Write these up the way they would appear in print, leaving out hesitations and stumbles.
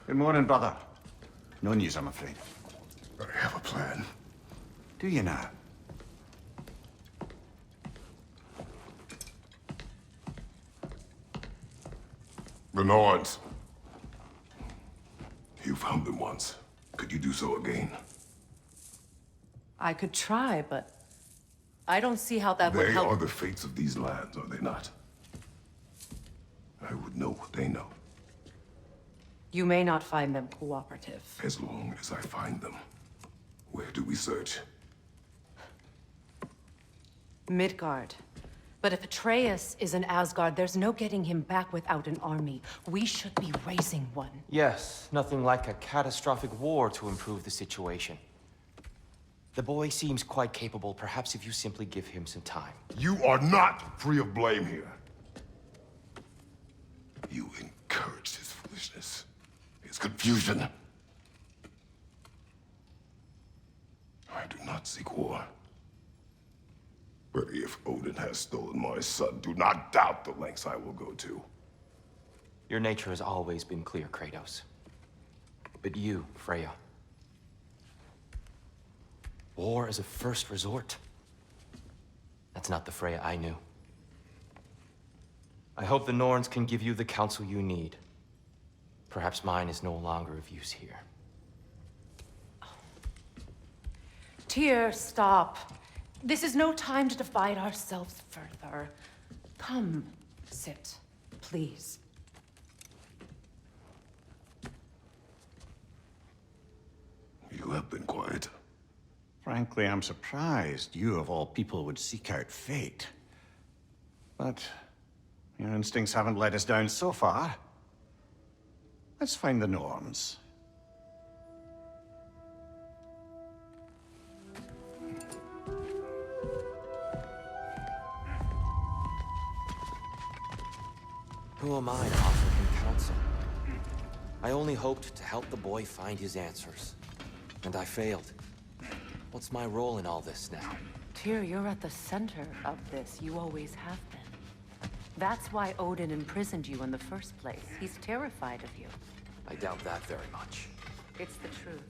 Good morning, brother. No news, I'm afraid. I have a plan. Do you now? The Norns. You found them once. Could you do so again? I could try, but I don't see how that would help. They are the fates of these lands, are they not? I would know what they know. You may not find them cooperative. As long as I find them. Where do we search? Midgard. But if Atreus is in Asgard, there's no getting him back without an army. We should be raising one. Yes, nothing like a catastrophic war to improve the situation. The boy seems quite capable, perhaps if you simply give him some time. You are not free of blame here. You encouraged his foolishness, his confusion. I do not seek war. But if Odin has stolen my son, do not doubt the lengths I will go to. Your nature has always been clear, Kratos. But you, Freya. War as a first resort. That's not the Freya I knew. I hope the Norns can give you the counsel you need. Perhaps mine is no longer of use here. Tyr, stop. This is no time to divide ourselves further. Come, sit, please. You have been quiet. Frankly, I'm surprised you, of all people, would seek out fate. But your instincts haven't let us down so far. Let's find the Norns. Who am I to offer him counsel? I only hoped to help the boy find his answers. And I failed. What's my role in all this now? Tyr, you're at the center of this. You always have been. That's why Odin imprisoned you in the first place. He's terrified of you. I doubt that very much. It's the truth.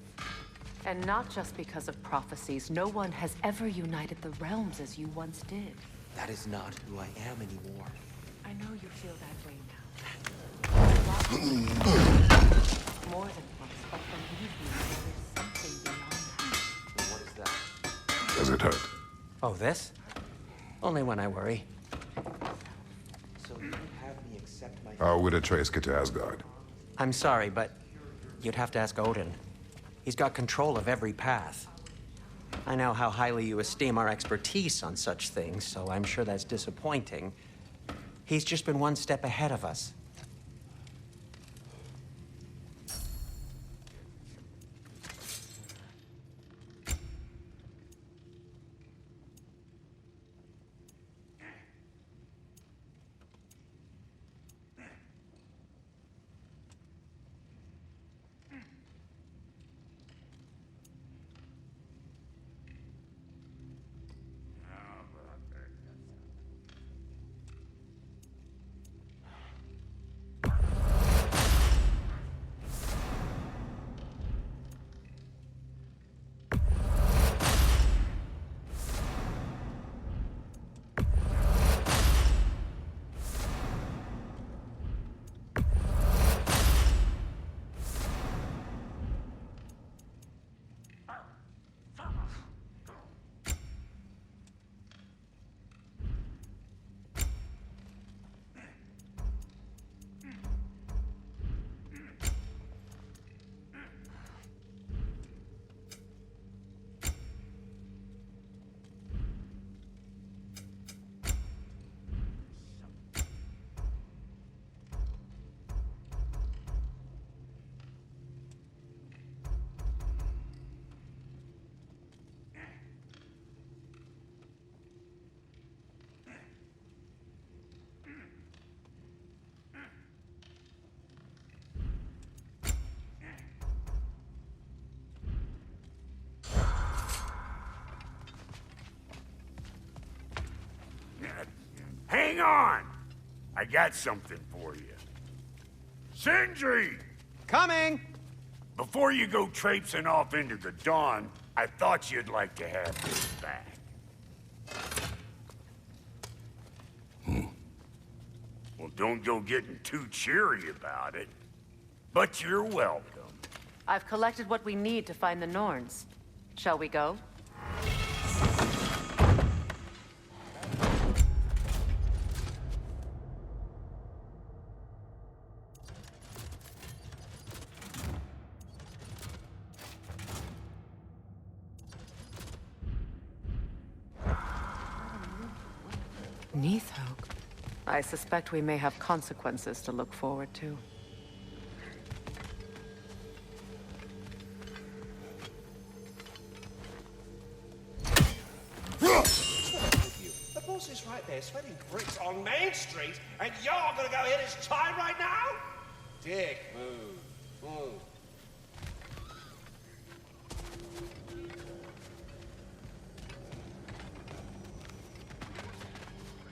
And not just because of prophecies. No one has ever united the realms as you once did. That is not who I am anymore. I know you feel that way now. More than once, but believe me, there is something beyond that. What is that? Does it hurt? Oh, this? Only when I worry. So you have me accept my... How would Atreus get to Asgard? I'm sorry, but you'd have to ask Odin. He's got control of every path. I know how highly you esteem our expertise on such things, so I'm sure that's disappointing. He's just been one step ahead of us. Hang on! I got something for you. Sindri! Coming! Before you go traipsing off into the dawn, I thought you'd like to have this back. Well, don't go getting too cheery about it. But you're welcome. I've collected what we need to find the Norns. Shall we go? Neathhoke. I suspect we may have consequences to look forward to. The boss is right there, sweating bricks on Main Street, and you're gonna go hit his time right now? Dick move.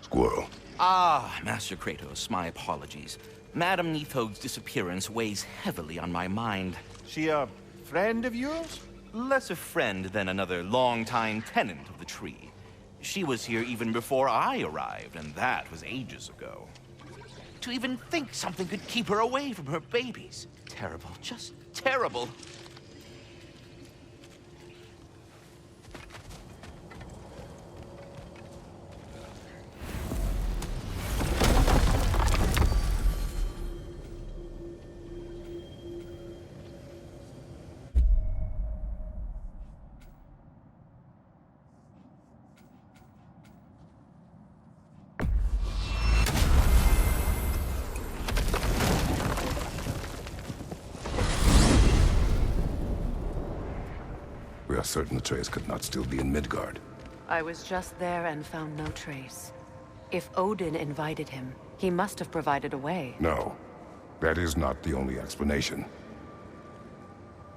Squirrel. Ah, Master Kratos, my apologies. Madame Neathoge's disappearance weighs heavily on my mind. She a friend of yours? Less a friend than another longtime tenant of the tree. She was here even before I arrived, and that was ages ago. To even think something could keep her away from her babies. Terrible, just terrible. We are certain Atreus could not still be in Midgard. I was just there and found no trace. If Odin invited him, he must have provided a way. No, that is not the only explanation.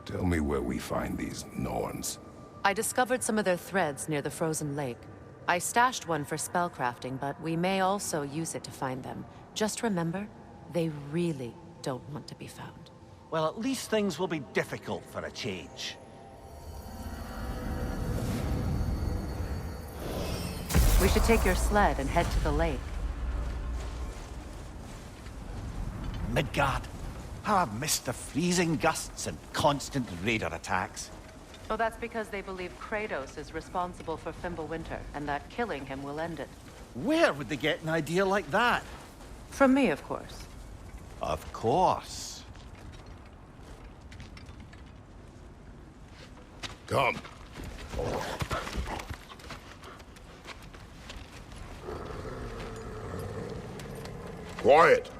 Tell me where we find these Norns. I discovered some of their threads near the frozen lake. I stashed one for spellcrafting, but we may also use it to find them. Just remember, they really don't want to be found. Well, at least things will be difficult for a change. We should take your sled and head to the lake. Midgard. How I've missed the freezing gusts and constant raider attacks. Oh, that's because they believe Kratos is responsible for Fimbulwinter, and that killing him will end it. Where would they get an idea like that? From me, of course. Of course. Come. Quiet!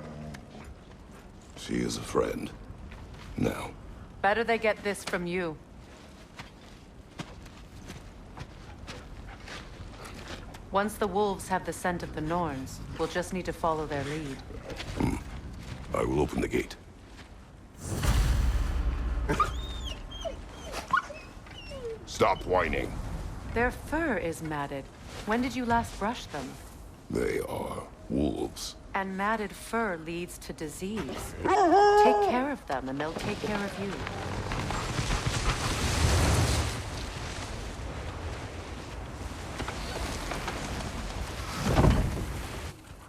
She is a friend. Now. Better they get this from you. Once the wolves have the scent of the Norns, we'll just need to follow their lead. I will open the gate. Stop whining. Their fur is matted. When did you last brush them? They are wolves. And matted fur leads to disease. Take care of them, and they'll take care of you.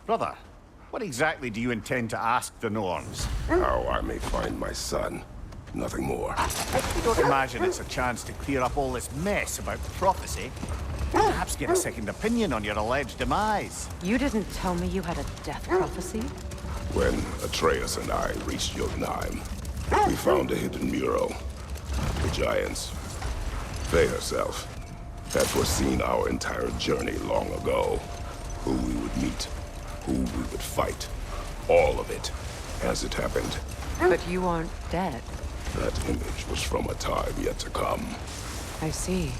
Brother, what exactly do you intend to ask the Norns? How I may find my son. Nothing more. You don't imagine it's a chance to clear up all this mess about prophecy? Perhaps get a second opinion on your alleged demise. You didn't tell me you had a death prophecy? When Atreus and I reached Jotunheim, we found a hidden mural. The giants, they herself, had foreseen our entire journey long ago. Who we would meet, who we would fight. All of it, as it happened. But you aren't dead. That image was from a time yet to come. I see.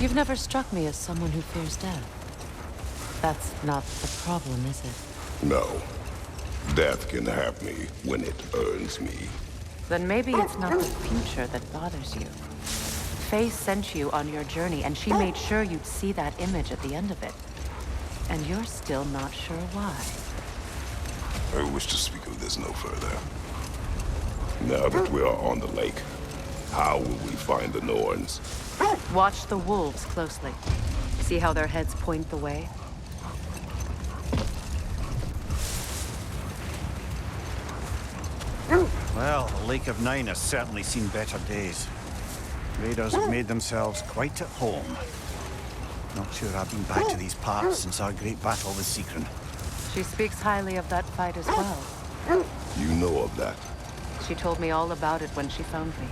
You've never struck me as someone who fears death. That's not the problem, is it? No. Death can have me when it earns me. Then maybe it's not the future that bothers you. Faye sent you on your journey, and she made sure you'd see that image at the end of it. And you're still not sure why. I wish to speak of this no further. Now that we are on the lake, how will we find the Norns? Watch the wolves closely. See how their heads point the way? Well, the Lake of Nine has certainly seen better days. Raiders have made themselves quite at home. Not sure I've been back to these parts since our great battle with Seekron. She speaks highly of that fight as well. You know of that? She told me all about it when she found me.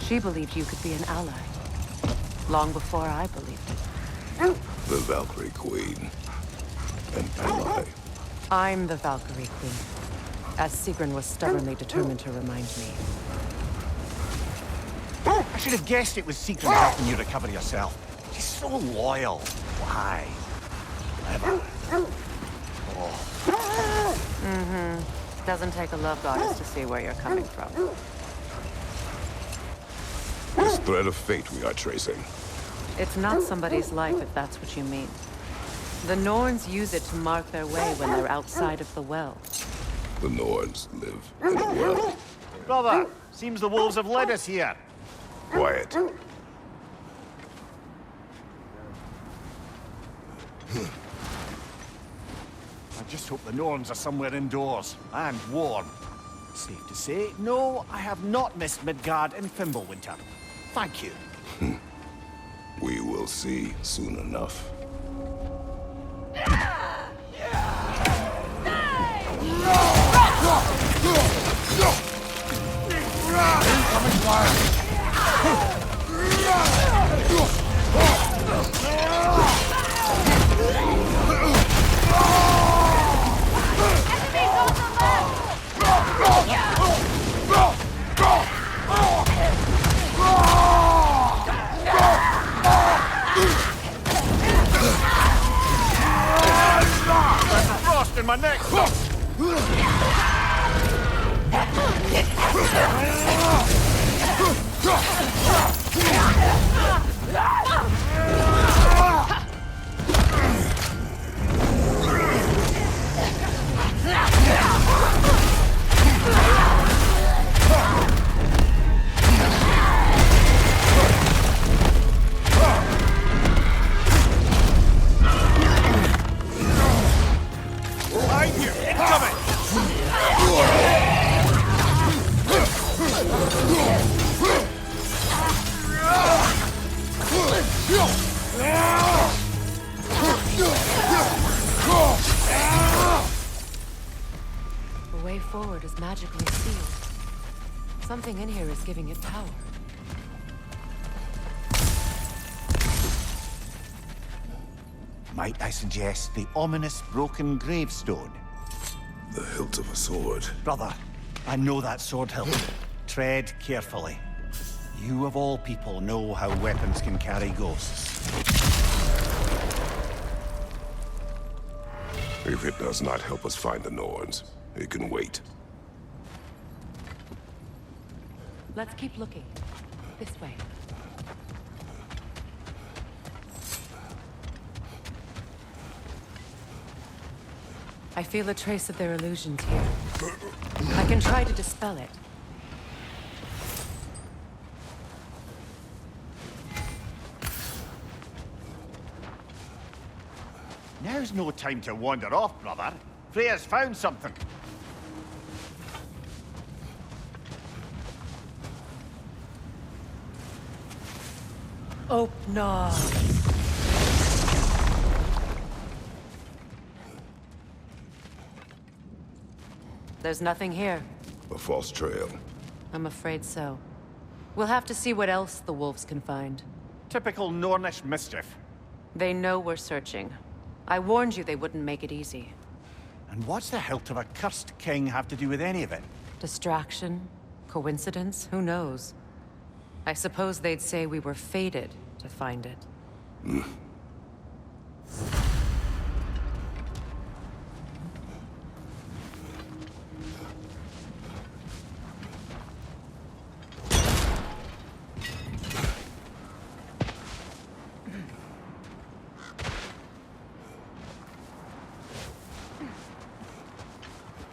She believed you could be an ally. Long before I believed it. The Valkyrie Queen. And am I? I'm the Valkyrie Queen. As Seekron was stubbornly determined to remind me. I should have guessed it was Seekron helping you recover yourself. She's so loyal. Why? Clever. Doesn't take a love goddess to see where you're coming from. This thread of fate we are tracing. It's not somebody's life, if that's what you mean. The Norns use it to mark their way when they're outside of the well. The Norns live in a well. Brother, seems the wolves have led us here. Quiet. I just hope the Norns are somewhere indoors and warm. Safe to say, no, I have not missed Midgard and Fimbulwinter. Thank you. We will see soon enough. Incoming fire! Frost in my neck! The way forward is magically sealed. Something in here is giving it power. Might I suggest the ominous broken gravestone? The hilt of a sword. Brother, I know that sword hilt. Tread carefully. You of all people know how weapons can carry ghosts. If it does not help us find the Norns, it can wait. Let's keep looking. This way. I feel a trace of their illusions here. I can try to dispel it. Now's no time to wander off, brother. Freya's found something. Oh, no. There's nothing here. A false trail. I'm afraid so. We'll have to see what else the wolves can find. Typical Nornish mischief. They know we're searching. I warned you they wouldn't make it easy. And what's the hilt of a cursed king have to do with any of it? Distraction? Coincidence? Who knows? I suppose they'd say we were fated to find it.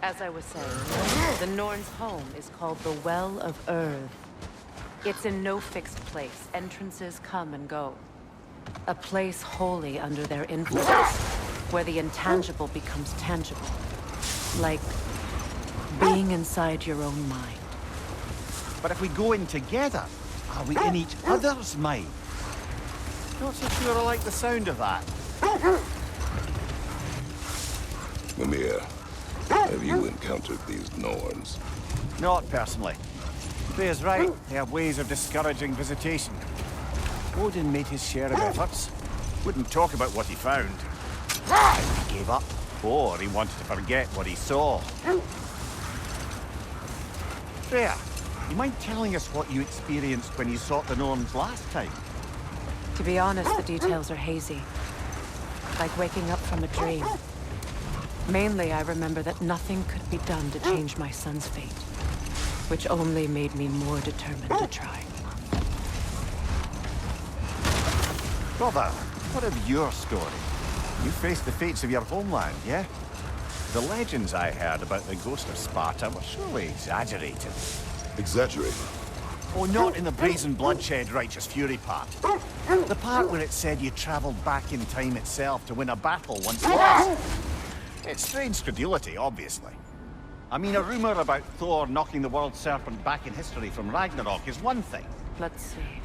As I was saying, the Norns' home is called the Well of Earth. It's in no fixed place. Entrances come and go. A place wholly under their influence, where the intangible becomes tangible. Like being inside your own mind. But if we go in together, are we in each other's mind? Not so sure I like the sound of that. Mimir, have you encountered these Norns? Not personally. Freya's right. They have ways of discouraging visitation. Odin made his share of efforts. Wouldn't talk about what he found. He gave up, or he wanted to forget what he saw. Freya, you mind telling us what you experienced when you sought the Norns last time? To be honest, the details are hazy. Like waking up from a dream. Mainly, I remember that nothing could be done to change my son's fate. Which only made me more determined to try. Brother, what of your story? You faced the fates of your homeland, yeah? The legends I heard about the ghost of Sparta were surely exaggerated. Exaggerated? Oh, not in the brazen bloodshed righteous fury part. The part where it said you traveled back in time itself to win a battle once lost. It's strange credulity, obviously. I mean, a rumor about Thor knocking the world serpent back in history from Ragnarok is one thing. Let's see.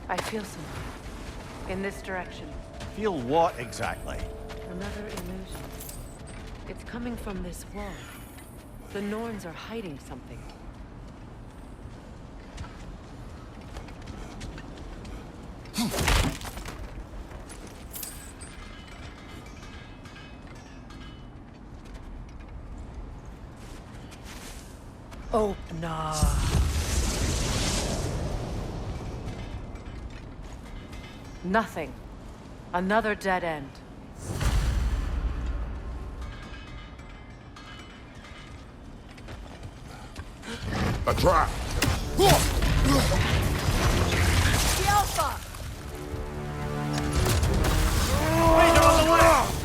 I feel something. In this direction. Feel what exactly? Another illusion. It's coming from this wall. The Norns are hiding something. Oh, no. Nothing. Another dead end. A trap! The Alpha! Laser on the left!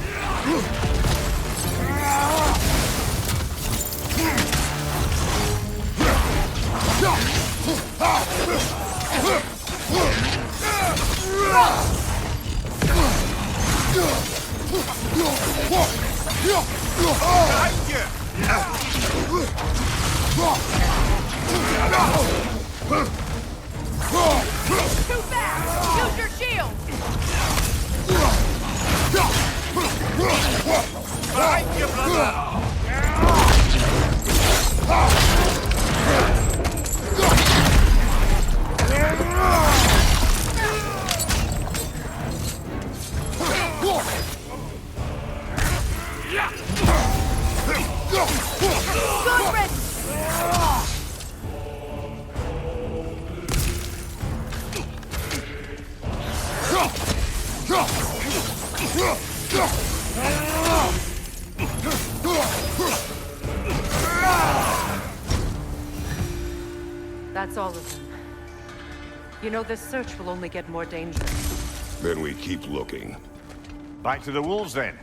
Too fast! Use your shield! Behind you, brother! Good riddance! That's all of them. You know, this search will only get more dangerous. Then we keep looking. Back to the wolves, then.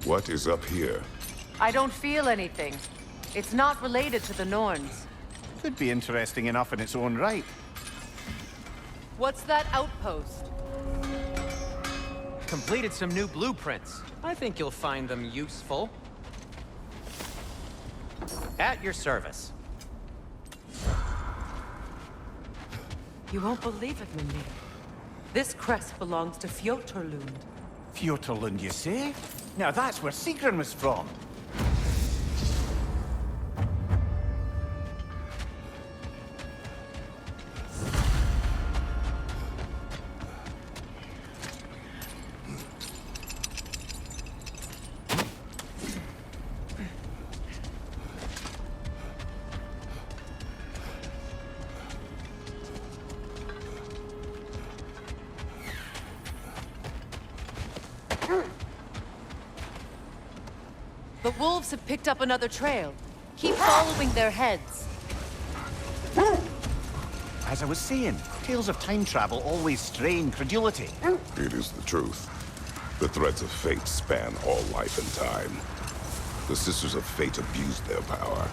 What is up here? I don't feel anything. It's not related to the Norns. Could be interesting enough in its own right. What's that outpost? Completed some new blueprints. I think you'll find them useful. At your service. You won't believe it, Mimir. This crest belongs to Fjotorlund. Fjotorlund, you say? Now that's where Sigrun was from. The wolves have picked up another trail. Keep following their heads. As I was saying, tales of time travel always strain credulity. It is the truth. The threads of fate span all life and time. The Sisters of Fate abused their power.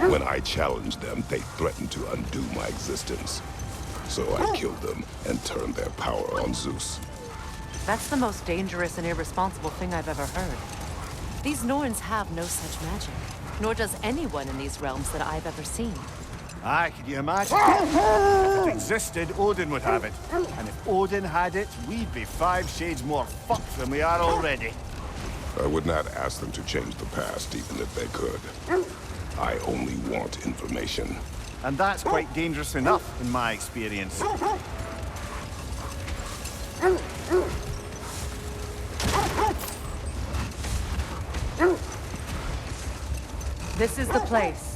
When I challenged them, they threatened to undo my existence. So I killed them and turned their power on Zeus. That's the most dangerous and irresponsible thing I've ever heard. These Norns have no such magic, nor does anyone in these realms that I've ever seen. Aye, could you imagine? If it existed, Odin would have it. And if Odin had it, we'd be 5 shades more fucked than we are already. I would not ask them to change the past, even if they could. I only want information. And that's quite dangerous enough, in my experience. This is the place.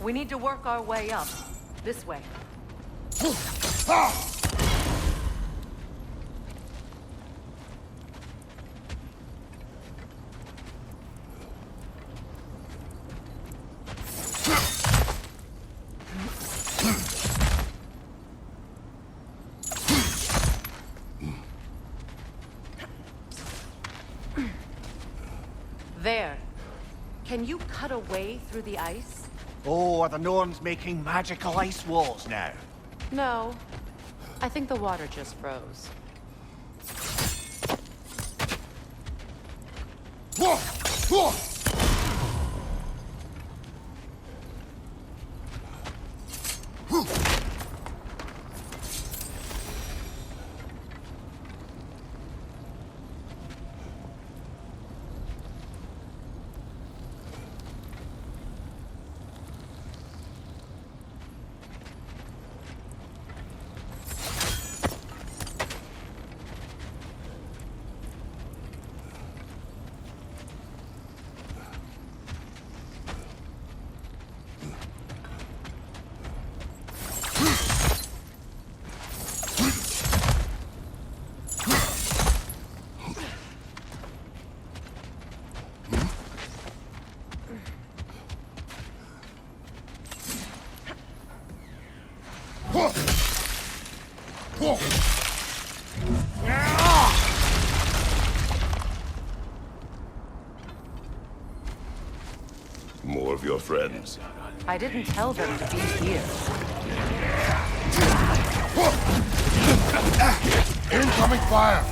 We need to work our way up. This way. There. Can you cut a way through the ice? Oh, are the Norns making magical ice walls now? No. I think the water just froze. More of your friends. I didn't tell them to be here. Incoming fire!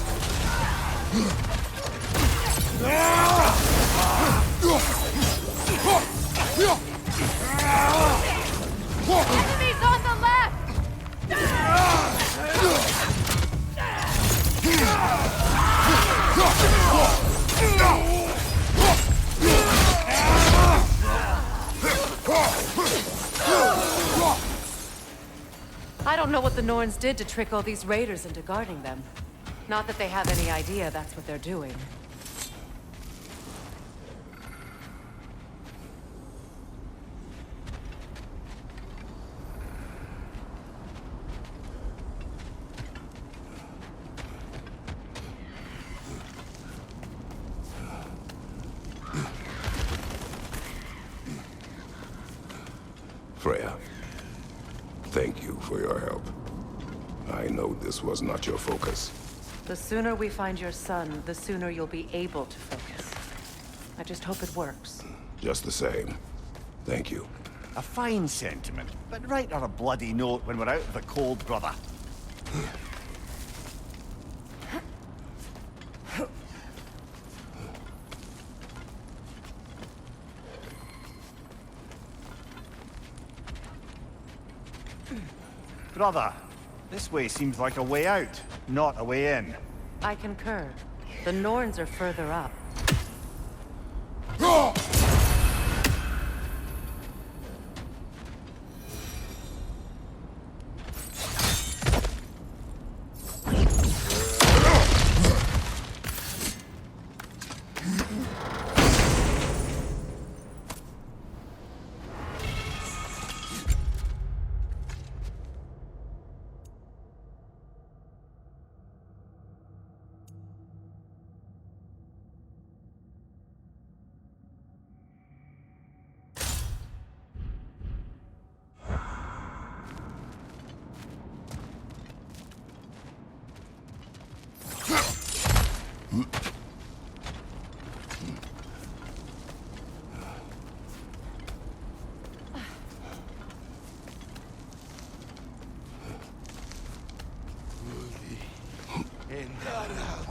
Enemies on the left! I don't know what the Norns did to trick all these raiders into guarding them. Not that they have any idea that's what they're doing. Freya, thank you for your help. I know this was not your focus. The sooner we find your son, the sooner you'll be able to focus. I just hope it works. Just the same. Thank you. A fine sentiment, but write her a bloody note when we're out of the cold, brother. Brother, this way seems like a way out, not a way in. I concur. The Norns are further up.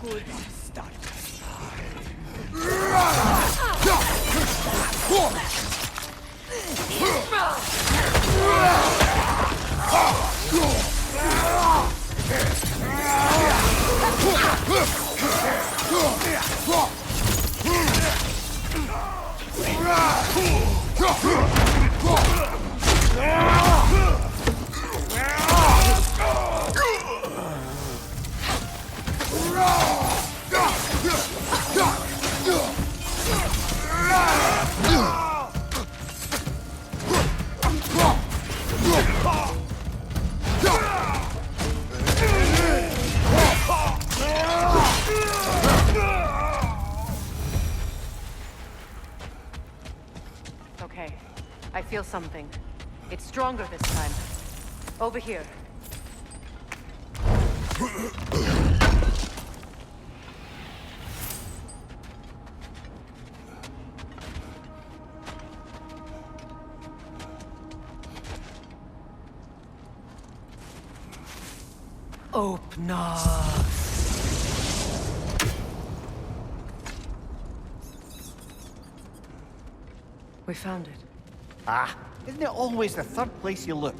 good start. Okay, I feel something. It's stronger this time. Over here. Open up. We found it. Ah, isn't it always the third place you look?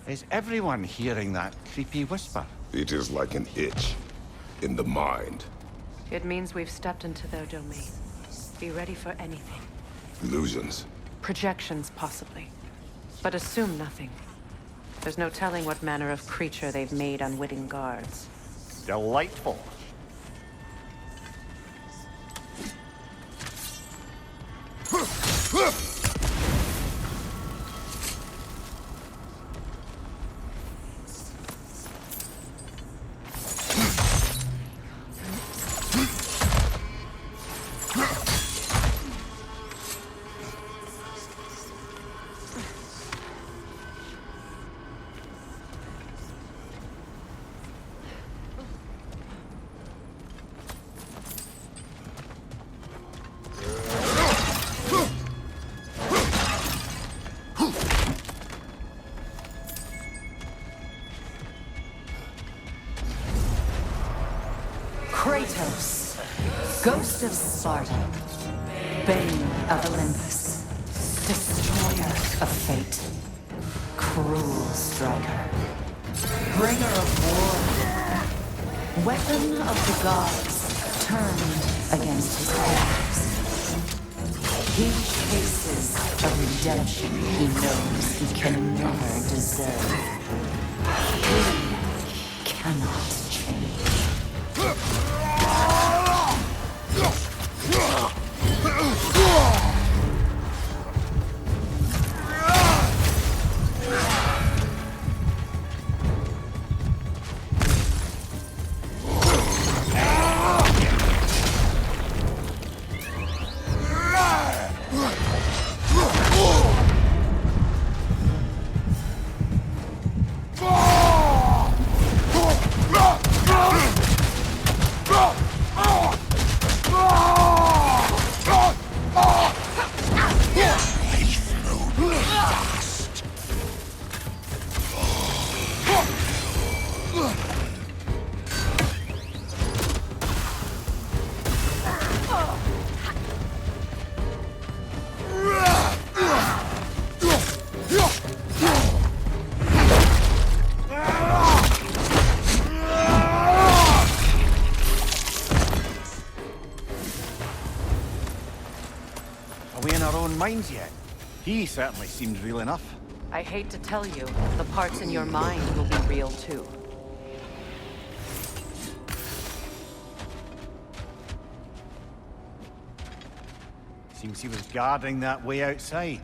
Is everyone hearing that creepy whisper? It is like an itch in the mind. It means we've stepped into their domain. Be ready for anything. Illusions. Projections, possibly. But assume nothing. There's no telling what manner of creature they've made unwitting guards. Delightful. Kratos, ghost of Sparta, bane of Olympus, destroyer of fate, cruel striker, bringer of war, weapon of the gods, turned against his enemies. He chases a redemption he knows he can never deserve. He cannot change. Minds yet? He certainly seems real enough. I hate to tell you, the parts in your mind will be real too. Seems he was guarding that way outside.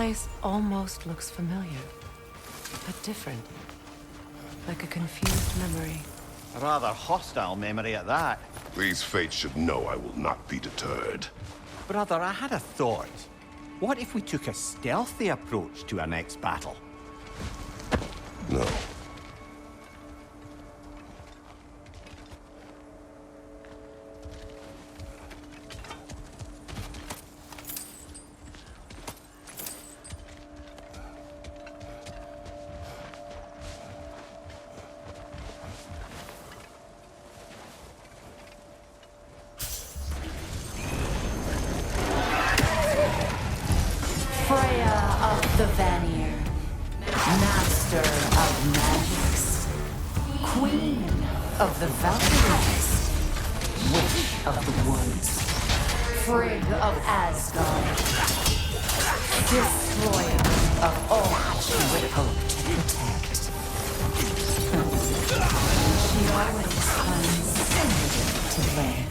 place almost looks familiar, but different. Like a confused memory. A rather hostile memory at that. These fates should know I will not be deterred. Brother, I had a thought. What if we took a stealthy approach to our next battle? No. The Vanir, master of magics, queen of the Valkyries, witch of the woods, Frigg of Asgard, destroyer of all she would hope to protect. She always finds somebody to blame.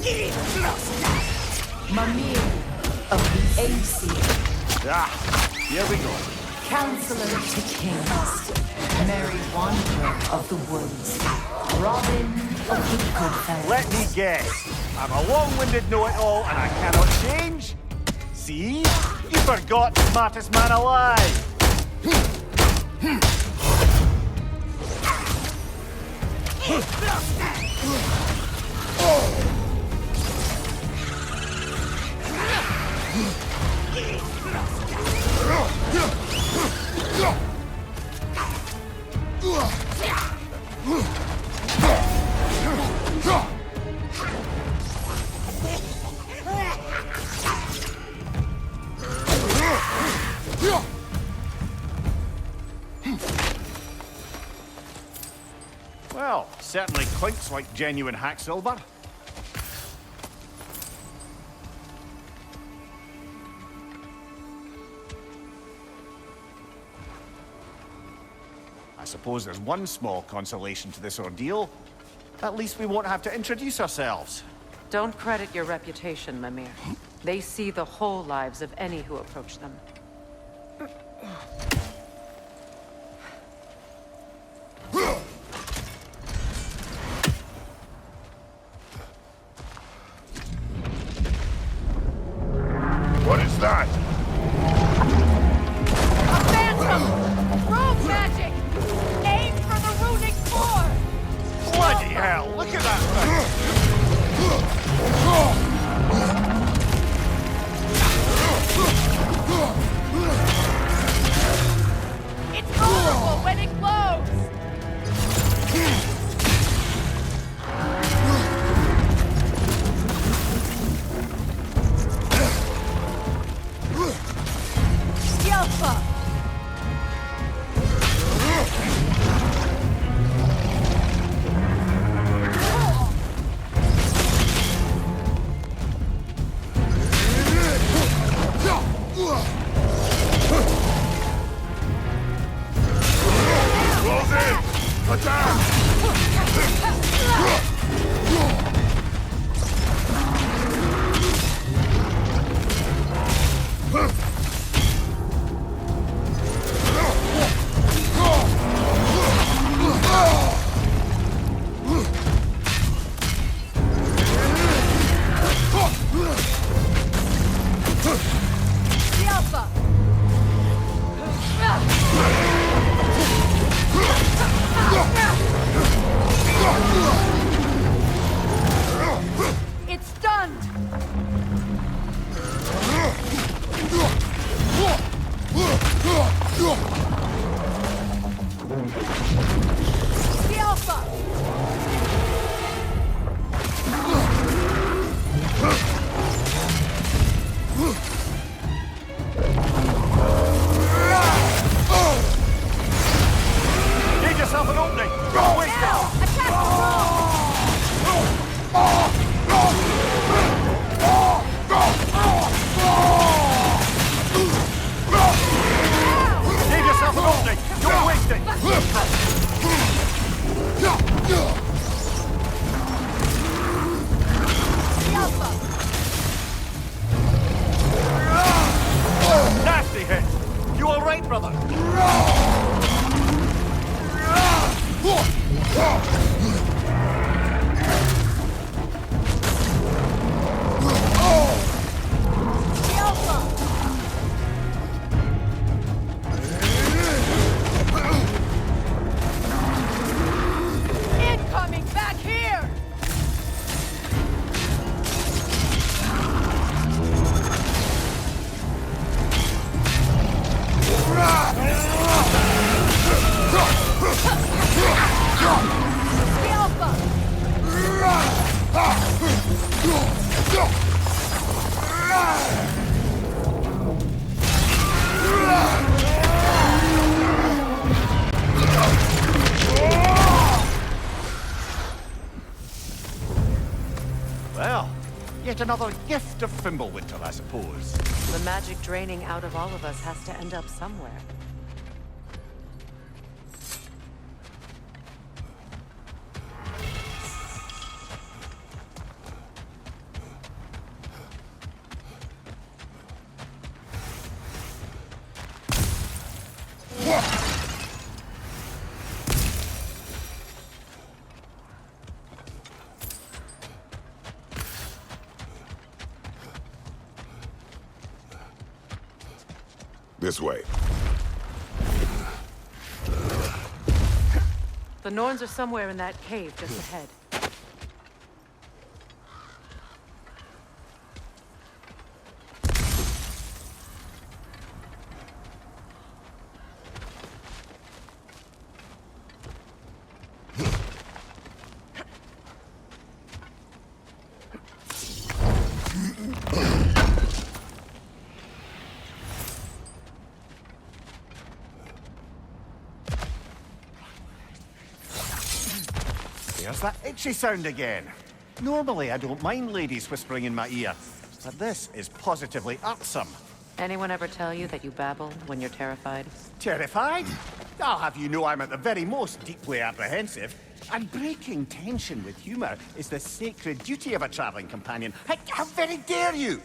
She cannot change. Mimir of the Aesir. Here we go. Counselor to kings. Merry wanderer of the woods. Robin of the Goodfellas. Let me guess. I'm a long-winded know-it-all and I cannot change? See? You forgot the smartest man alive. Well, certainly clinks like genuine hack silver. I suppose there's one small consolation to this ordeal. At least we won't have to introduce ourselves. Don't credit your reputation, Mimir. They see the whole lives of any who approach them. What is that? A phantom! Rogue magic! Aim for the runic core! Bloody hell, look at that thing! It's vulnerable when it glows! Yelpa! Close in! Attack! something! Don't waste it! Nasty hit! You alright, brother? Incoming back here! Well, yet another gift of Fimbulwinter, I suppose. The magic draining out of all of us has to end up somewhere. This way. The Norns are somewhere in that cave just ahead. There's that itchy sound again. Normally, I don't mind ladies whispering in my ear, but this is positively irksome. Anyone ever tell you that you babble when you're terrified? Terrified? I'll have you know I'm at the very most deeply apprehensive. And breaking tension with humour is the sacred duty of a travelling companion. How very dare you!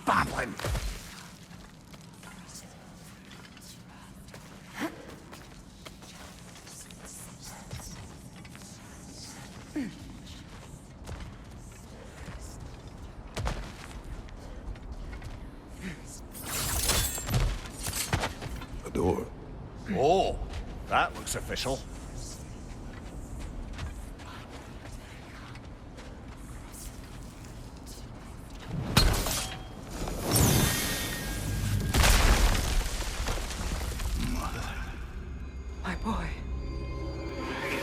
Babbling! Door. Oh, that looks official. My boy.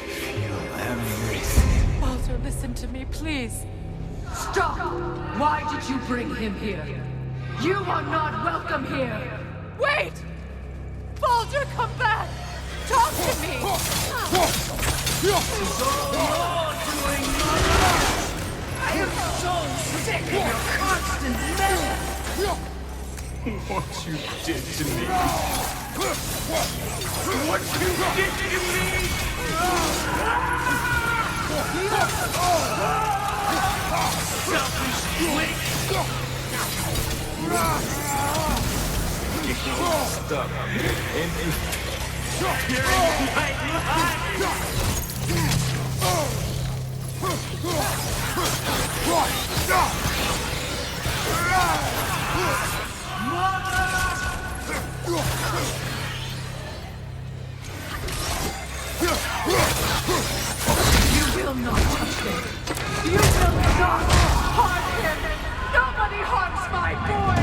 Feel everything. Walter, listen to me, please. Stop! Why did you bring him here? You are not welcome here! Wait! Baldur, come back! Talk to me! It's all you're doing, Mother! I am so sick of your constant meddling! What you did to me! What you did to me! Selfish twig! Stuck in You're in my life! You will not touch him! You will not harm him! Nobody harms my boy!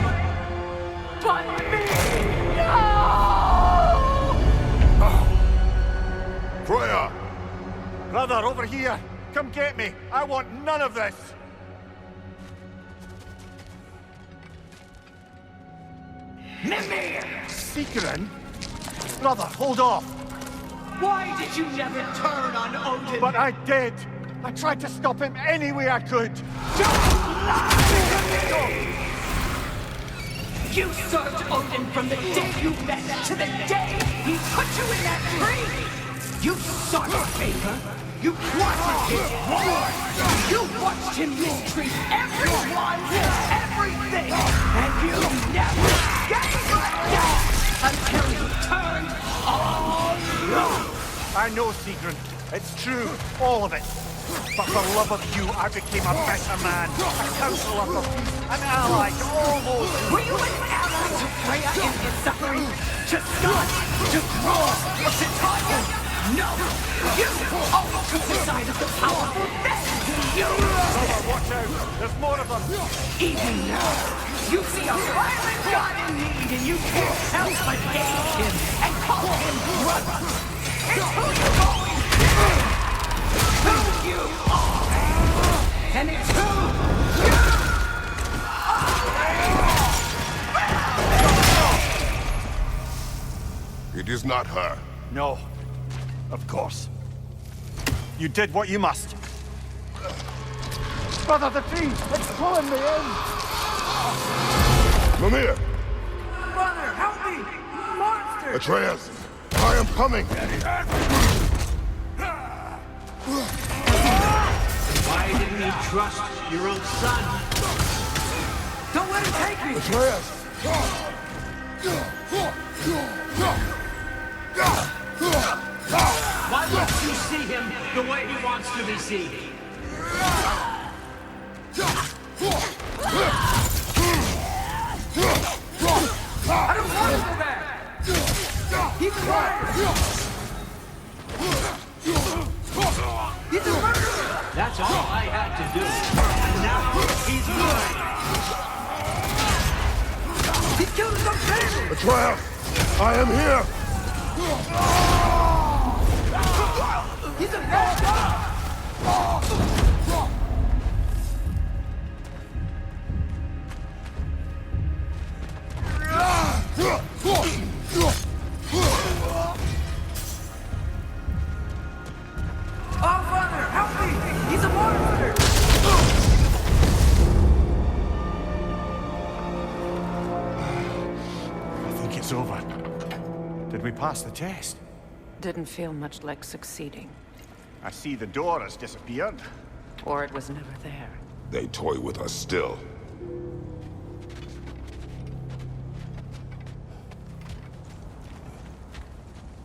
But me! No! Freya! Brother, over here! Come get me! I want none of this! Mimir! Seekerin? Brother, hold off! Why did you never turn on Odin? But I did! I tried to stop him any way I could! You served Odin from the day you met to the day he put you in that tree! You sought favor! You wanted his war! You watched him mistreat everyone, everything, and you never gave a damn until you turned all blue! I know, Sigrun. It's true, all of it. But for love of you, I became a better man, a counselor for peace, an ally to all those who... Were you an ally to Freya in his suffering? To Scott? To Gross? Or to Tanya? No! You always took the side of the powerful. That's you! Brother, watch out! There's more of them! Even now, you see a violent god in need and you can't help but gaze him and call him brother! It's who you've always been! Who you are! And it's who you are! It is not her. No. Of course. You did what you must. Brother, the tree! It's pulling me in! Mimir! Mother, help me! Monster! Atreus! I am coming! Why didn't you trust your own son? Don't let him take me! Atreus! Why won't you see him the way he wants to be seen? I don't want to go back! He's a murderer! He's a murderer! That's all I had to do. And now he's mine! He killed his own family! Atreus! I am here! He's a bad guy! Oh, Father, help me! He's a monster! I think it's over. Did we pass the test? Didn't feel much like succeeding. I see the door has disappeared. Or it was never there. They toy with us still.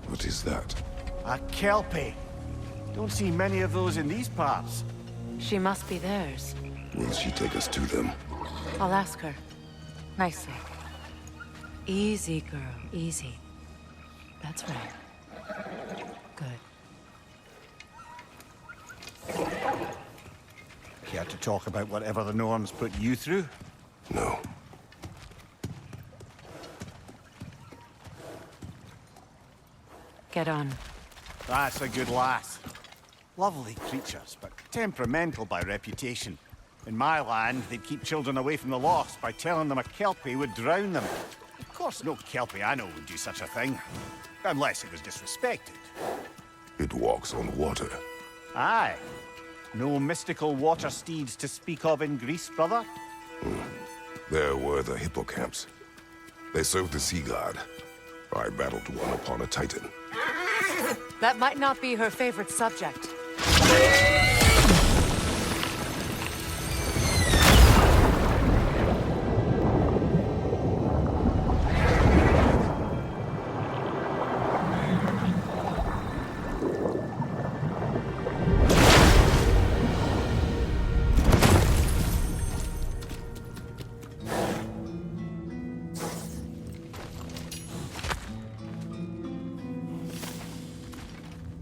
What is that? A Kelpie. Don't see many of those in these parts. She must be theirs. Will she take us to them? I'll ask her. Nicely. Easy, girl. Easy. That's right. Good. Care to talk about whatever the Norns put you through? No. Get on. That's a good lass. Lovely creatures, but temperamental by reputation. In my land, they'd keep children away from the lost by telling them a Kelpie would drown them. Of course, no Kelpie I know would do such a thing. Unless it was disrespected. It walks on water. Aye. No mystical water steeds to speak of in Greece, brother? There were the hippocamps. They served the sea god. I battled one upon a titan. That might not be her favorite subject.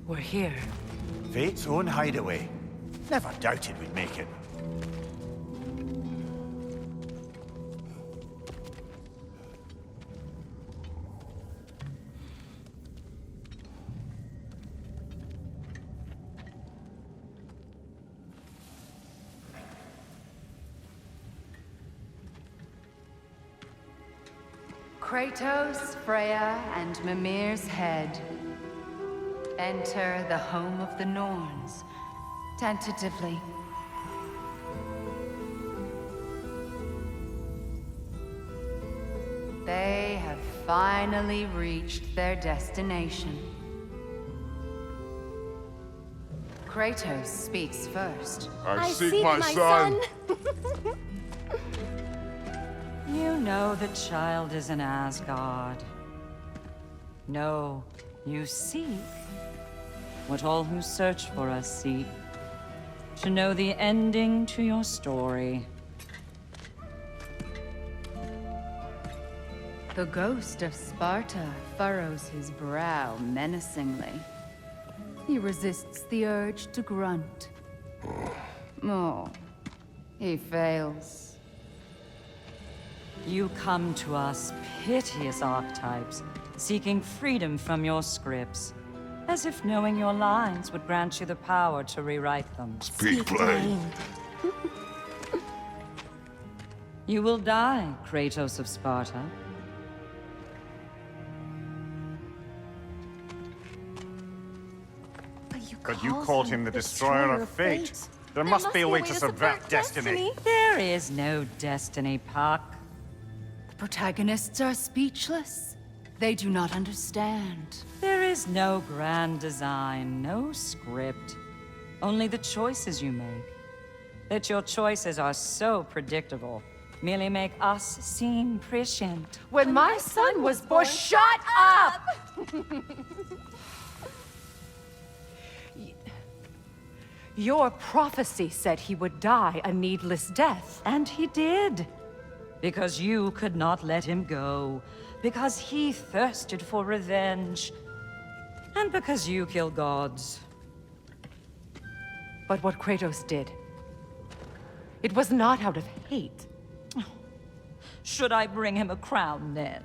We're here. Fate's own hideaway. Never doubted we'd make it. Kratos, Freya, and Mimir's head. Enter the home of the Norns, tentatively. They have finally reached their destination. Kratos speaks first. I seek my son. You know the child is in Asgard. No, you seek what all who search for us seek. To know the ending to your story. The ghost of Sparta furrows his brow menacingly. He resists the urge to grunt. Oh, he fails. You come to us, piteous archetypes, seeking freedom from your scripts, as if knowing your lines would grant you the power to rewrite them. Speak plain. You will die, Kratos of Sparta. But you called him the destroyer of fate. There must be a way to subvert destiny. There is no destiny, Puck. The protagonists are speechless. They do not understand. There is no grand design, no script. Only the choices you make. That your choices are so predictable merely make us seem prescient. When my son was born, shut up! Your prophecy said he would die a needless death. And he did. Because you could not let him go. Because he thirsted for revenge. And because you kill gods. But what Kratos did, it was not out of hate. Should I bring him a crown then?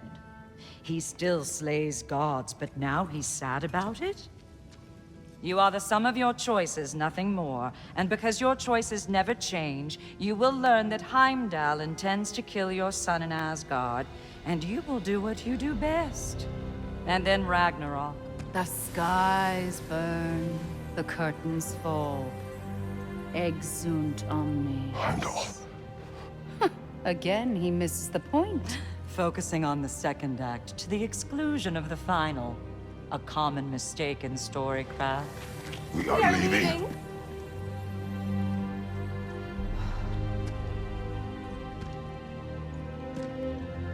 He still slays gods, but now he's sad about it? You are the sum of your choices, nothing more. And because your choices never change, you will learn that Heimdall intends to kill your son in Asgard, and you will do what you do best. And then Ragnarok. The skies burn, the curtains fall. Exunt omnes. Heimdall. Again, he misses the point. Focusing on the second act to the exclusion of the final. A common mistake in storycraft. We are leaving.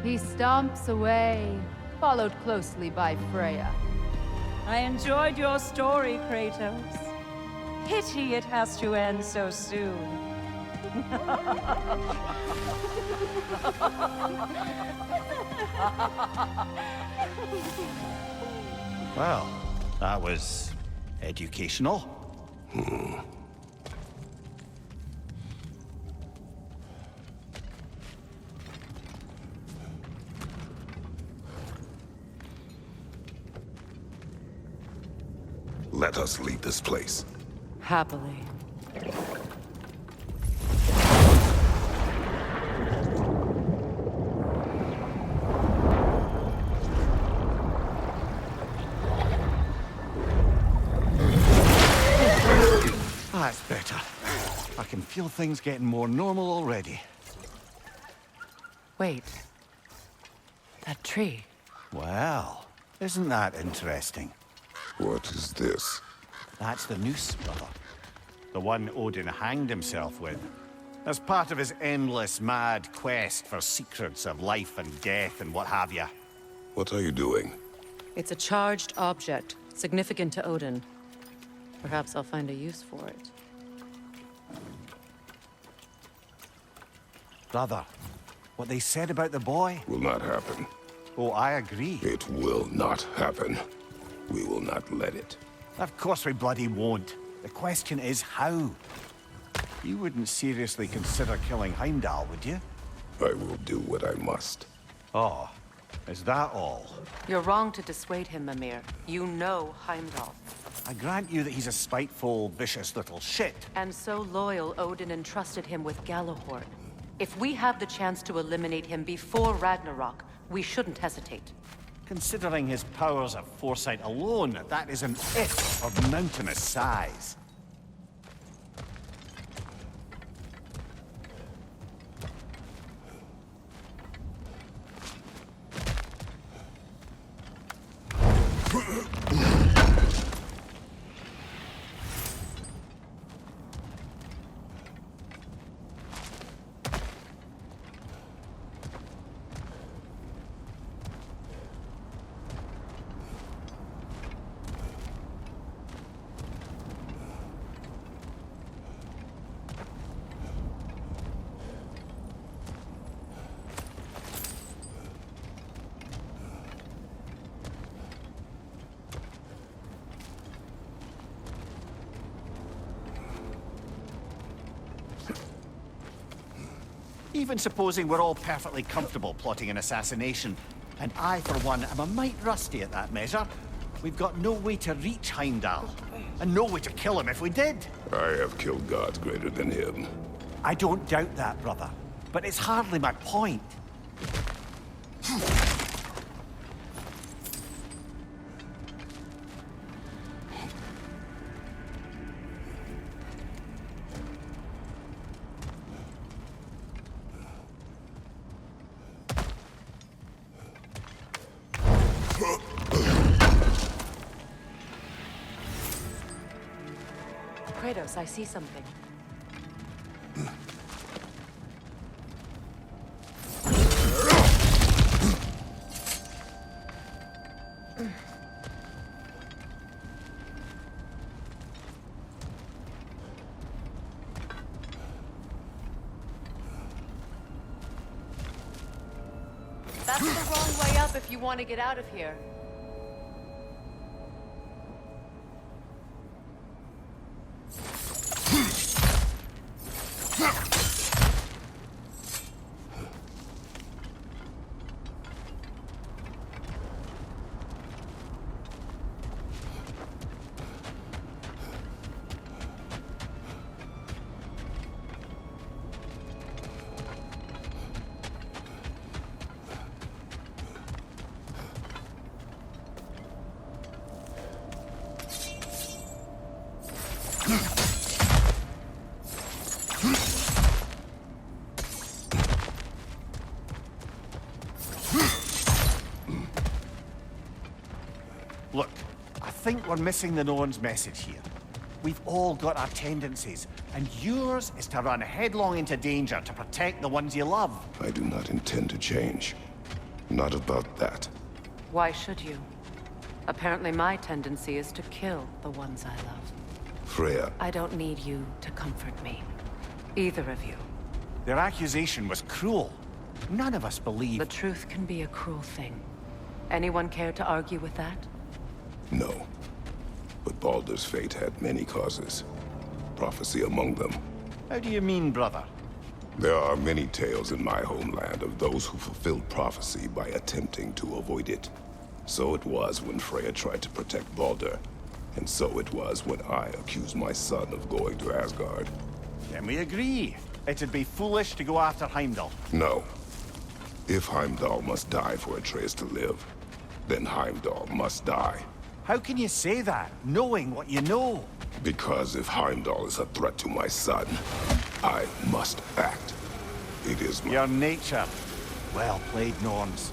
He stomps away, followed closely by Freya. I enjoyed your story, Kratos. Pity it has to end so soon. Well, that was educational. Let us leave this place. Happily. That's better. I can feel things getting more normal already. Wait. That tree. Well, isn't that interesting? What is this? That's the noose, brother. The one Odin hanged himself with. As part of his endless, mad quest for secrets of life and death and what have you. What are you doing? It's a charged object, significant to Odin. Perhaps I'll find a use for it. Brother, what they said about the boy? Will not happen. Oh, I agree. It will not happen. We will not let it. Of course we bloody won't. The question is how? You wouldn't seriously consider killing Heimdall, would you? I will do what I must. Oh, is that all? You're wrong to dissuade him, Mimir. You know Heimdall. I grant you that he's a spiteful, vicious little shit. And so loyal, Odin entrusted him with Gjallarhorn. If we have the chance to eliminate him before Ragnarok, we shouldn't hesitate. Considering his powers of foresight alone, that is an if of mountainous size. Even supposing we're all perfectly comfortable plotting an assassination, and I, for one, am a mite rusty at that measure, we've got no way to reach Heimdall, and no way to kill him if we did. I have killed gods greater than him. I don't doubt that, brother, but it's hardly my point. Kratos, I see something. That's the wrong way up if you want to get out of here. Look, I think we're missing the Norn's message here. We've all got our tendencies, and yours is to run headlong into danger to protect the ones you love. I do not intend to change. Not about that. Why should you? Apparently my tendency is to kill the ones I love. Freya. I don't need you to comfort me. Either of you. Their accusation was cruel. None of us believe... The truth can be a cruel thing. Anyone care to argue with that? No. But Baldur's fate had many causes. Prophecy among them. How do you mean, brother? There are many tales in my homeland of those who fulfilled prophecy by attempting to avoid it. So it was when Freya tried to protect Baldur. And so it was when I accused my son of going to Asgard. Then we agree. It'd be foolish to go after Heimdall. No. If Heimdall must die for Atreus to live, then Heimdall must die. How can you say that, knowing what you know? Because if Heimdall is a threat to my son, I must act. It is my... Your nature. Well played, Norns.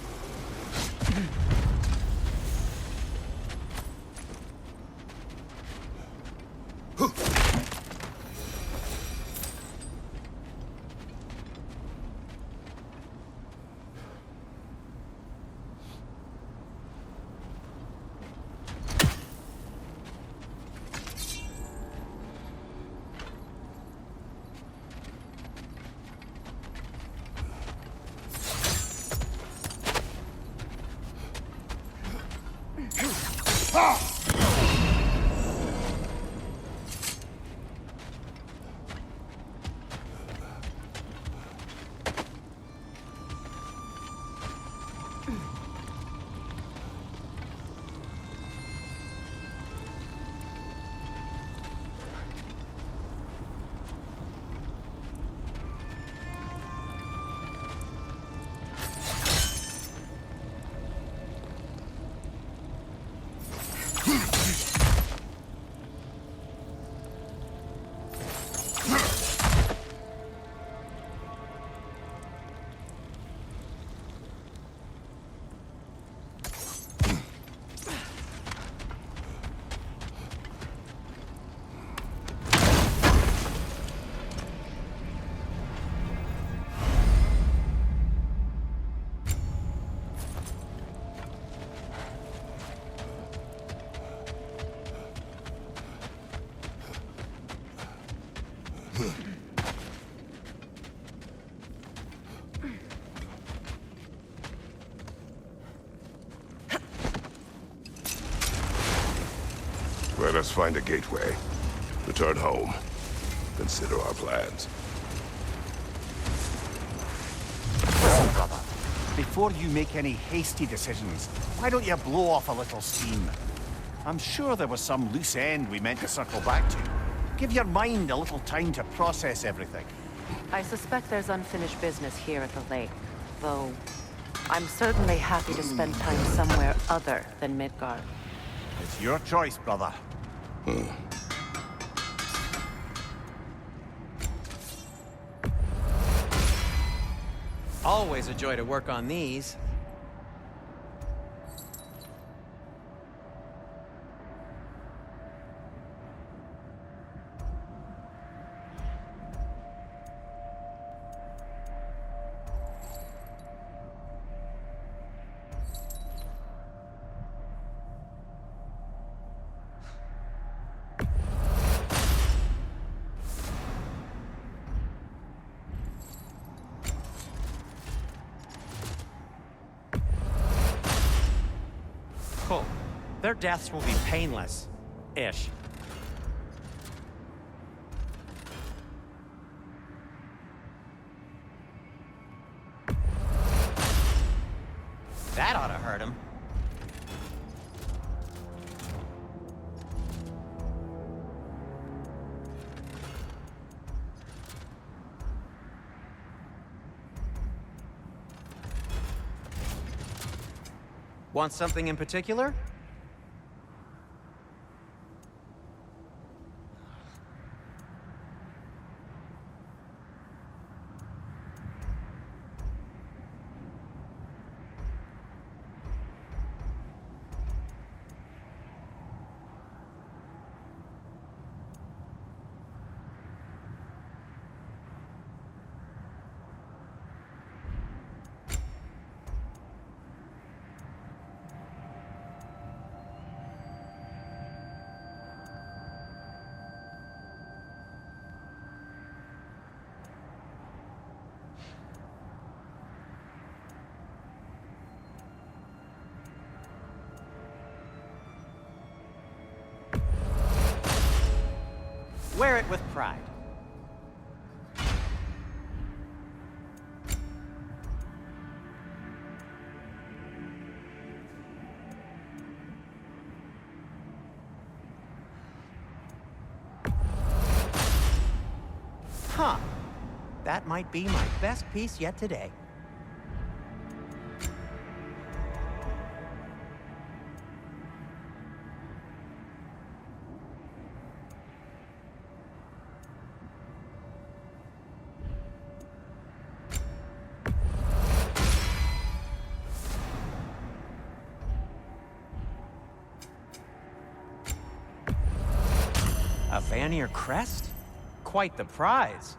Let us find a gateway. Return home. Consider our plans. before you make any hasty decisions, why don't you blow off a little steam? I'm sure there was some loose end we meant to circle back to. Give your mind a little time to process everything. I suspect there's unfinished business here at the lake, though I'm certainly happy to spend time somewhere other than Midgard. It's your choice, brother. Always a joy to work on these. Cool. Their deaths will be painless. Ish. That ought to hurt him. Want something in particular? Wear it with pride. Huh. That might be my best piece yet today. A Vanir crest? Quite the prize.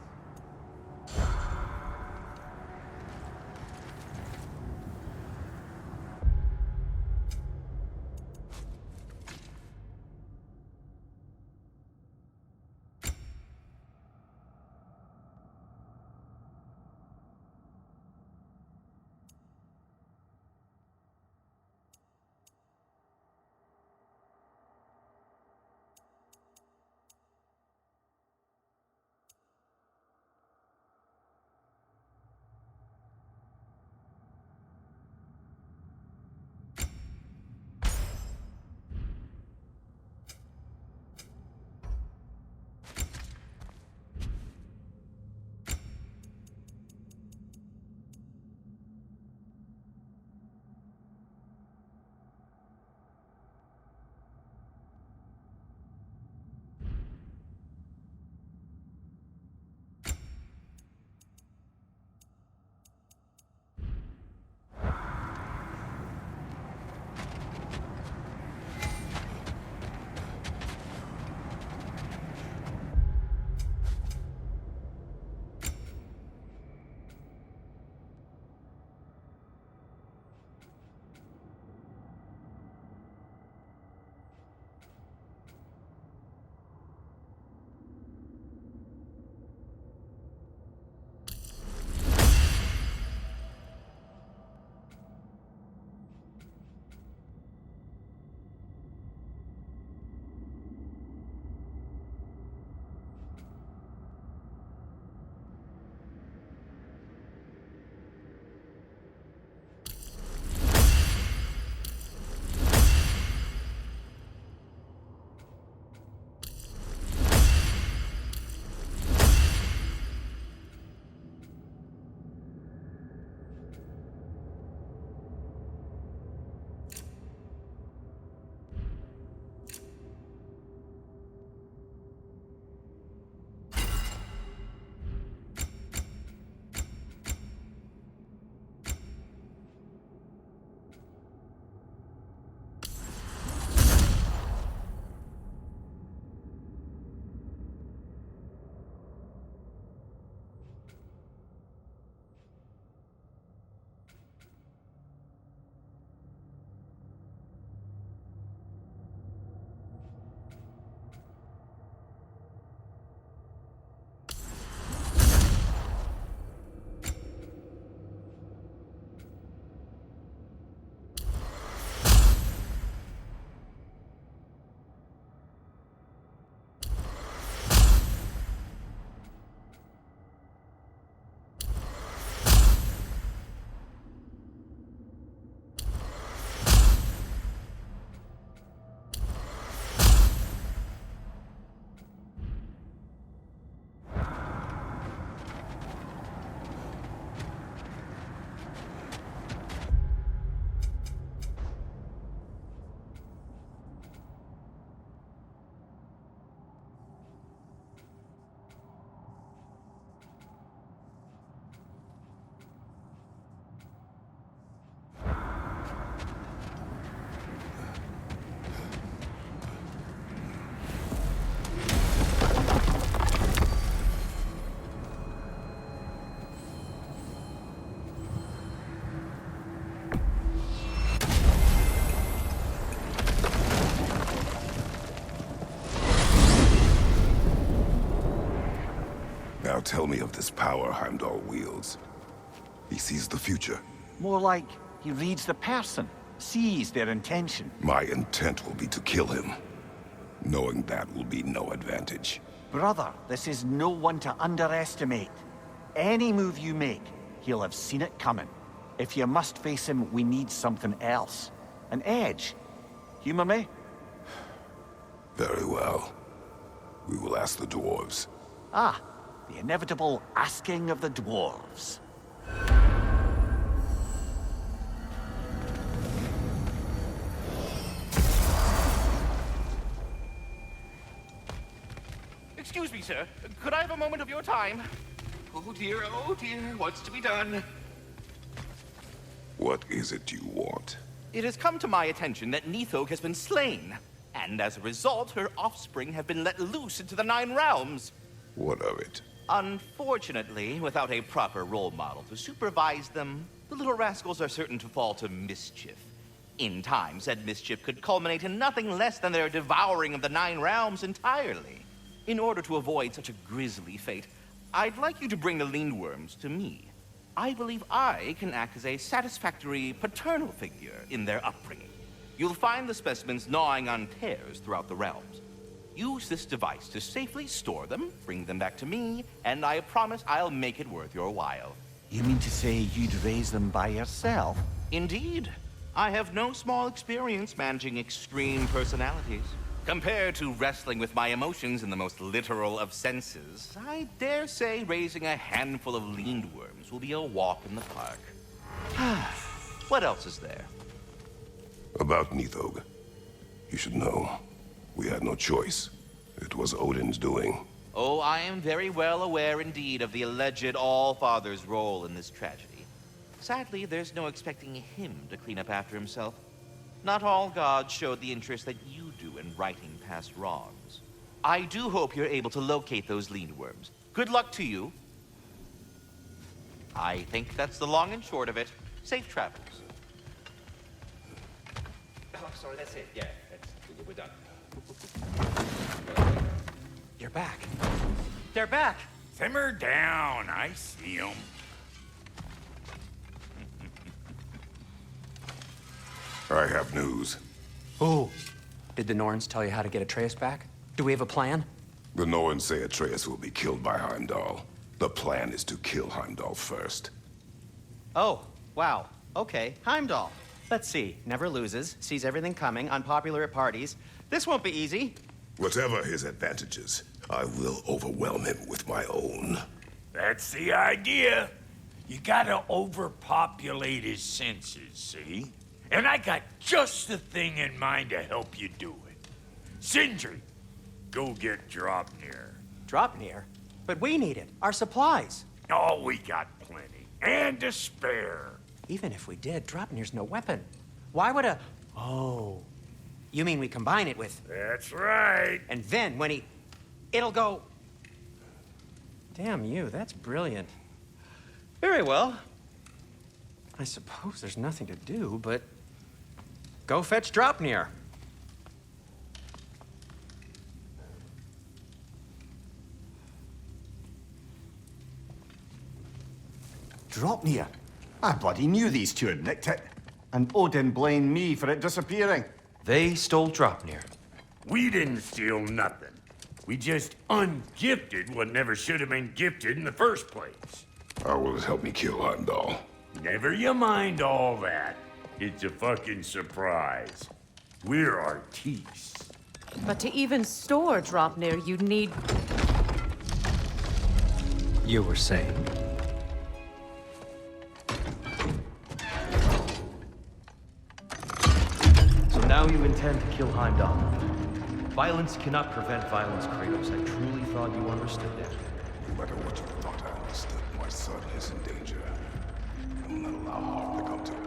Now tell me of this power Heimdall wields. He sees the future. More like he reads the person, sees their intention. My intent will be to kill him. Knowing that will be no advantage. Brother, this is no one to underestimate. Any move you make, he'll have seen it coming. If you must face him, we need something else. An edge. Humor me? Very well. We will ask the dwarves. Ah, the inevitable asking of the dwarves. Excuse me, sir. Could I have a moment of your time? Oh dear, what's to be done? What is it you want? It has come to my attention that Nithog has been slain, and as a result, her offspring have been let loose into the Nine Realms. What of it? Unfortunately, without a proper role model to supervise them, the little rascals are certain to fall to mischief. In time, said mischief could culminate in nothing less than their devouring of the Nine Realms entirely. In order to avoid such a grisly fate, I'd like you to bring the Lindworms to me. I believe I can act as a satisfactory paternal figure in their upbringing. You'll find the specimens gnawing on tears throughout the realms. Use this device to safely store them, bring them back to me, and I promise I'll make it worth your while. You mean to say you'd raise them by yourself? Indeed. I have no small experience managing extreme personalities. Compared to wrestling with my emotions in the most literal of senses, I dare say raising a handful of lindworms will be a walk in the park. What else is there? About Nithog. You should know. We had no choice. It was Odin's doing. Oh, I am very well aware indeed of the alleged All-Father's role in this tragedy. Sadly, there's no expecting him to clean up after himself. Not all gods showed the interest that you do in righting past wrongs. I do hope you're able to locate those lindworms. Good luck to you. I think that's the long and short of it. Safe travels. Oh, sorry, that's it. Yeah, we're done. You're back. They're back. Simmer down. I see them. I have news. Oh. Did the Norns tell you how to get Atreus back? Do we have a plan? The Norns say Atreus will be killed by Heimdall. The plan is to kill Heimdall first. Oh, wow. Okay, Heimdall. Let's see. Never loses, sees everything coming, unpopular at parties. This won't be easy. Whatever his advantages, I will overwhelm him with my own. That's the idea. You gotta overpopulate his senses, see? And I got just the thing in mind to help you do it. Sindri, go get Draupnir. Draupnir? But we need it. Our supplies. Oh, we got plenty. And to spare. Even if we did, Draupnir's no weapon. Why would a... Oh. You mean we combine it with... That's right. And then when he... It'll go... Damn you, that's brilliant. Very well. I suppose there's nothing to do, but... Go fetch Draupnir. Draupnir? I bloody knew these two had nicked it. And Odin blamed me for it disappearing. They stole Draupnir. We didn't steal nothing. We just ungifted what never should have been gifted in the first place. How will it help me kill Heimdall? Never you mind all that. It's a fucking surprise. We're artistes. But to even store Draupnir, you'd need... You were saying? So now you intend to kill Heimdall. Violence cannot prevent violence, Kratos. I truly thought you understood that. No matter what you thought I understood, my son is in danger. I will not allow harm to come to him.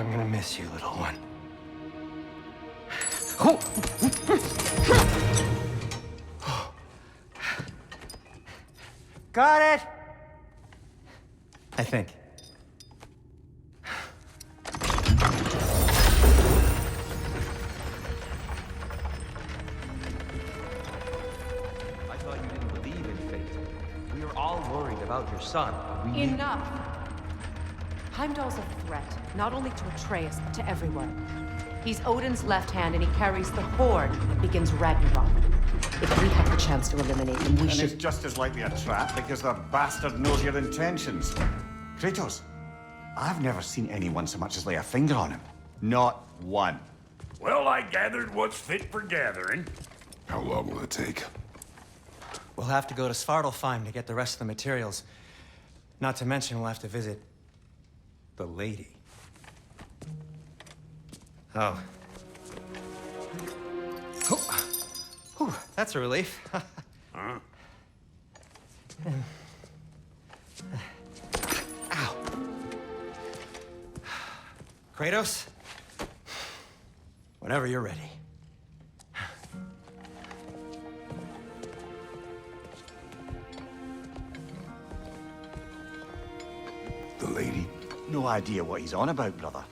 I'm gonna miss you, little one. Got it! I think. I thought you didn't believe in fate. We were all worried about your son, but we... Enough! Heimdall's a threat, not only to Atreus, but to everyone. He's Odin's left hand, and he carries the horde that begins Ragnarok. If we have the chance to eliminate him, we should... And it's just as likely a trap because the bastard knows your intentions. Kratos, I've never seen anyone so much as lay a finger on him. Not one. Well, I gathered what's fit for gathering. How long will it take? We'll have to go to Svartalfheim to get the rest of the materials. Not to mention we'll have to visit the lady. Oh. Whew, that's a relief. Huh? Ow. Kratos? Whenever you're ready. The lady? No idea what he's on about, brother.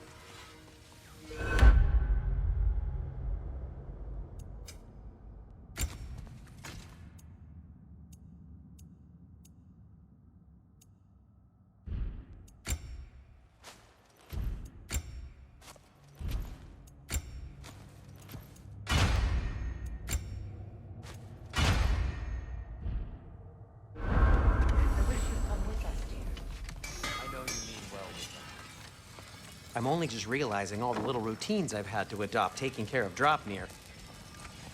I'm only just realizing all the little routines I've had to adopt taking care of Dropnir.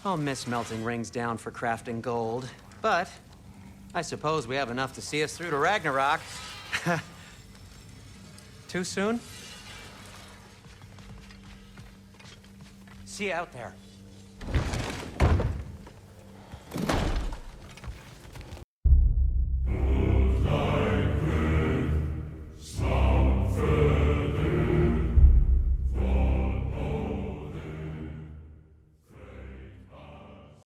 I'll miss melting rings down for crafting gold, but I suppose we have enough to see us through to Ragnarok. Too soon? See you out there.